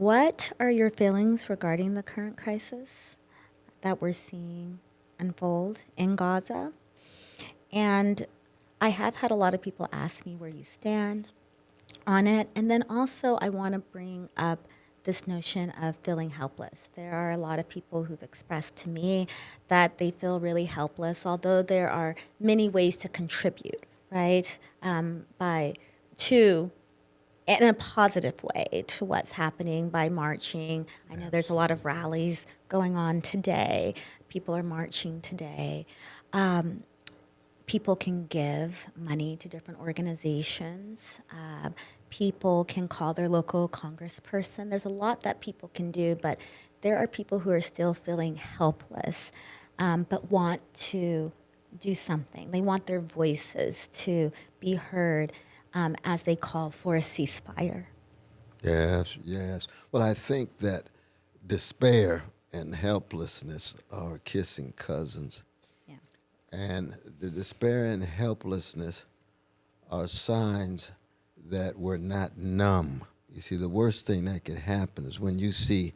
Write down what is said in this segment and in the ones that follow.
What are your feelings regarding the current crisis that we're seeing unfold in Gaza? And I have had a lot of people ask me where you stand on it. And then also, I want to bring up this notion of feeling helpless. There are a lot of people who've expressed to me that they feel really helpless, although there are many ways to contribute, right? By to in a positive way to what's happening by marching. I know there's a lot of rallies going on today. People are marching today. People can give money to different organizations. People can call their local congressperson. There's a lot that people can do, but there are people who are still feeling helpless, but want to do something. They want their voices to be heard as they call for a ceasefire. Yes, yes. Well, I think that despair and helplessness are kissing cousins. Yeah. And the despair and helplessness are signs that we're not numb. You see, the worst thing that could happen is when you see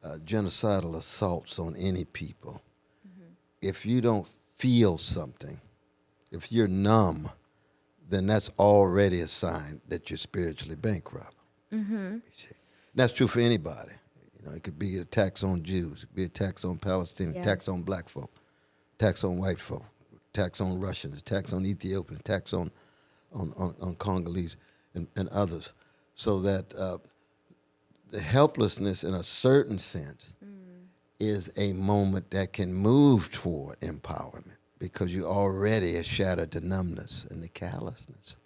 genocidal assaults on any people. Mm-hmm. If you don't feel something, if you're numb, then that's already a sign that you're spiritually bankrupt. Mm-hmm. You see. That's true for anybody. You know, it could be attacks on Jews, it could be attacks on Palestinians, attacks on black folk, attacks on white folk, attacks on Russians, attacks on Ethiopians, attacks on Congolese and others. So that the helplessness, in a certain sense, is a moment that can move toward empowerment because you already have shattered the numbness and the callousness.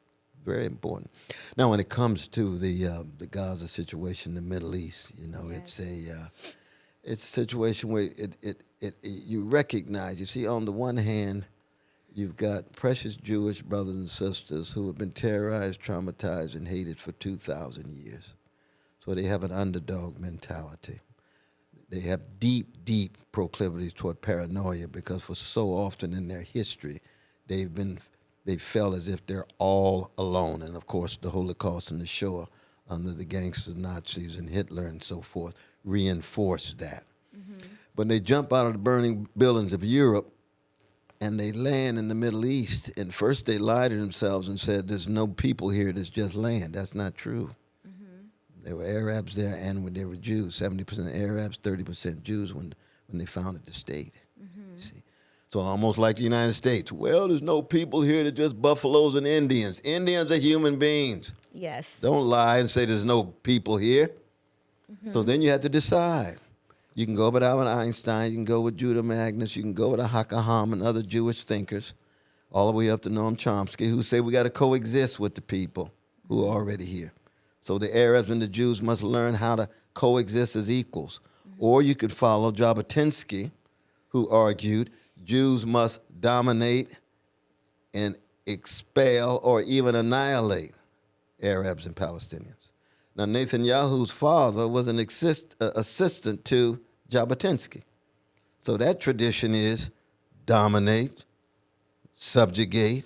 Very important. Now, when it comes to the Gaza situation, the Middle East, you know, it's a situation where you recognize. You see, on the one hand, you've got precious Jewish brothers and sisters who have been terrorized, traumatized, and hated for 2,000 years. So they have an underdog mentality. They have deep, deep proclivities toward paranoia because for so often in their history, they felt as if they're all alone. And of course, the Holocaust and the Shoah under the gangsters, Nazis, and Hitler and so forth reinforced that. Mm-hmm. But they jump out of the burning buildings of Europe and they land in the Middle East. And first they lied to themselves and said, there's no people here, there's just land. That's not true. There were Arabs there and when they were Jews, 70% Arabs, 30% Jews when they founded the state. Mm-hmm. See? So almost like the United States. Well, there's no people here, they're just buffaloes and Indians. Indians are human beings. Yes. Don't lie and say there's no people here. Mm-hmm. So then you have to decide. You can go with Albert Einstein, you can go with Judah Magnus, you can go with Hakaham and other Jewish thinkers, all the way up to Noam Chomsky, who say we got to coexist with the people who are already here. So the Arabs and the Jews must learn how to coexist as equals. Mm-hmm. Or you could follow Jabotinsky, who argued Jews must dominate and expel or even annihilate Arabs and Palestinians. Now, Netanyahu's father was an assistant to Jabotinsky. So that tradition is dominate, subjugate,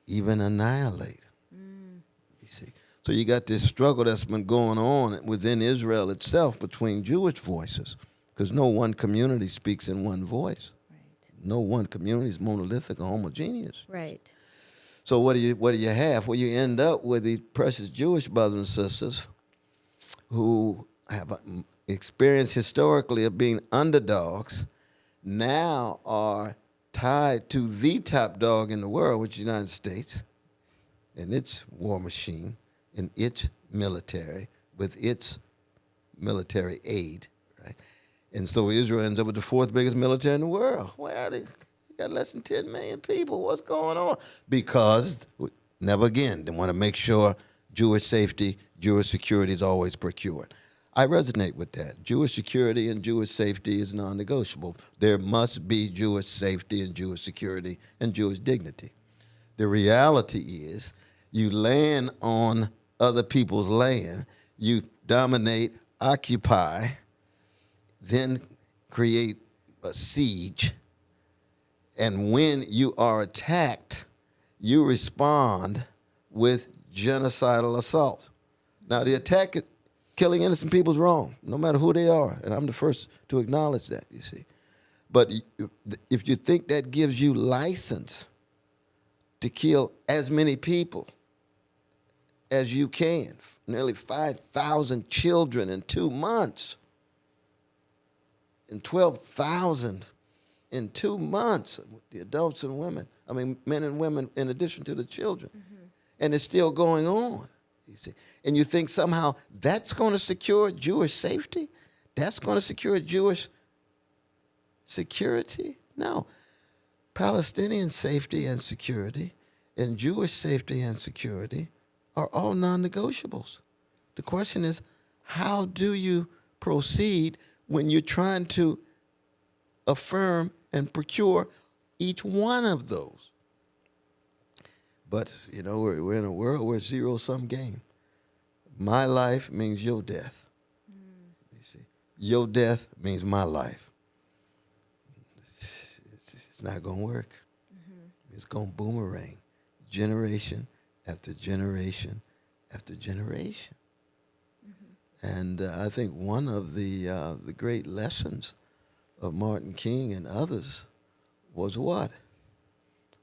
even annihilate. You see. So you got this struggle that's been going on within Israel itself between Jewish voices, because no one community speaks in one voice. Right. No one community is monolithic or homogeneous. Right. So what do you have? Well, you end up with these precious Jewish brothers and sisters who have experience historically of being underdogs, now are tied to the top dog in the world, which is the United States, and its war machine, and its military, with its military aid, right? And so Israel ends up with the fourth biggest military in the world. Well, they got less than 10 million people. What's going on? Because, never again, they want to make sure Jewish safety, Jewish security is always procured. I resonate with that. Jewish security and Jewish safety is non-negotiable. There must be Jewish safety and Jewish security and Jewish dignity. The reality is you land on other people's land, you dominate, occupy, then create a siege, and when you are attacked, you respond with genocidal assault. Now, the attack Killing innocent people is wrong, no matter who they are, and I'm the first to acknowledge that, you see. But if you think that gives you license to kill as many people as you can, nearly 5,000 children in 2 months, and 12,000 in 2 months, the adults and women, I mean, men and women in addition to the children. And it's still going on, you see. And you think somehow that's going to secure Jewish safety? That's going to secure Jewish security? No. Palestinian safety and security and Jewish safety and security are all non-negotiables. The question is, how do you proceed when you're trying to affirm and procure each one of those? But, you know, we're in a world where zero-sum game. My life means your death. You see, your death means my life. It's not going to work. It's going to boomerang generation after generation after generation. And I think one of the great lessons of Martin King and others was what?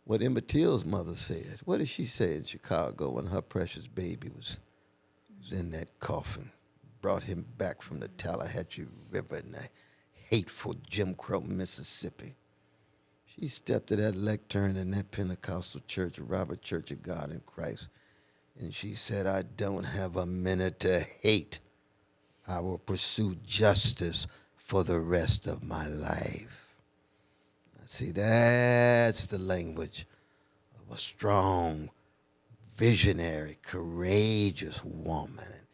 What Emmett Till's mother said. What did she say in Chicago when her precious baby was in that coffin? Brought him back from the Tallahatchie River in the hateful Jim Crow, Mississippi. She stepped to that lectern in that Pentecostal church, Robert Church of God in Christ, and she said, I don't have a minute to hate. I will pursue justice for the rest of my life. See, that's the language of a strong, visionary, courageous woman,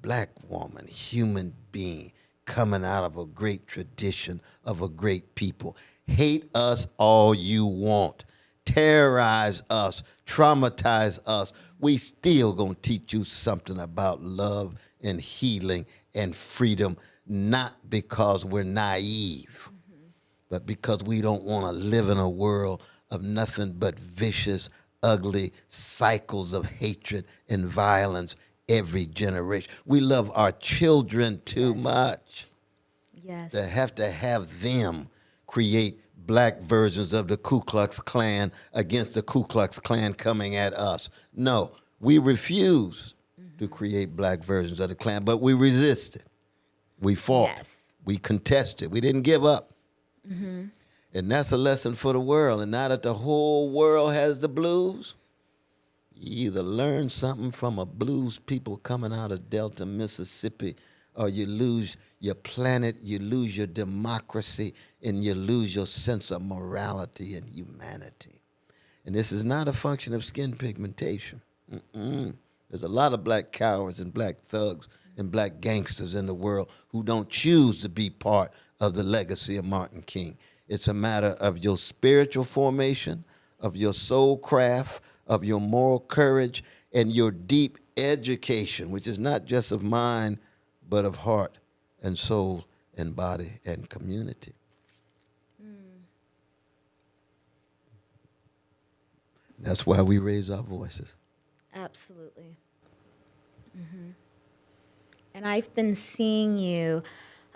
black woman, human being, coming out of a great tradition of a great people. Hate us all you want. Terrorize us, traumatize us. We still gonna teach you something about love and healing and freedom, not because we're naive, but because we don't want to live in a world of nothing but vicious, ugly cycles of hatred and violence every generation. We love our children too much to have them create black versions of the Ku Klux Klan against the Ku Klux Klan coming at us. No, we refuse to create black versions of the Klan, but we resisted. We fought. Yes. We contested. We didn't give up. And that's a lesson for the world. And now that the whole world has the blues, you either learn something from a blues people coming out of Delta, Mississippi, or you lose your planet, you lose your democracy, and you lose your sense of morality and humanity. And this is not a function of skin pigmentation. There's a lot of black cowards and black thugs and black gangsters in the world who don't choose to be part of the legacy of Martin King. It's a matter of your spiritual formation, of your soul craft, of your moral courage, and your deep education, which is not just of mind, but of heart and soul and body and community. That's why we raise our voices. Absolutely. And I've been seeing you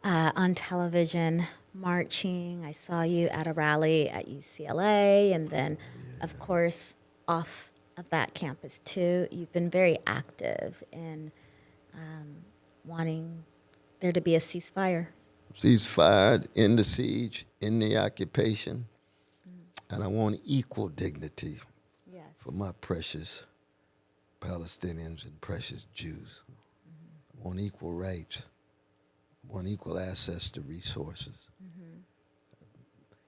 on television marching. I saw you at a rally at UCLA, and then, of course, off of that campus too. You've been very active in wanting there to be a ceasefire. Ceasefire, end the siege, end the occupation, and I want equal dignity for my precious Palestinians and precious Jews. I want equal rights. I want equal access to resources.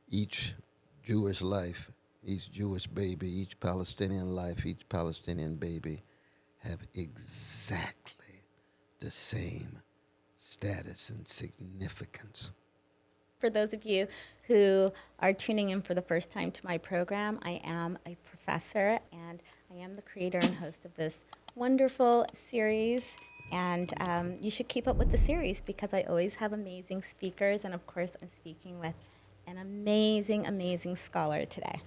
Each Jewish life, each Jewish baby, each Palestinian life, each Palestinian baby have exactly the same status and significance. For those of you who are tuning in for the first time to my program, I am a professor, and I am the creator and host of this wonderful series. And you should keep up with the series because I always have amazing speakers. And, of course, I'm speaking with an amazing, amazing scholar today.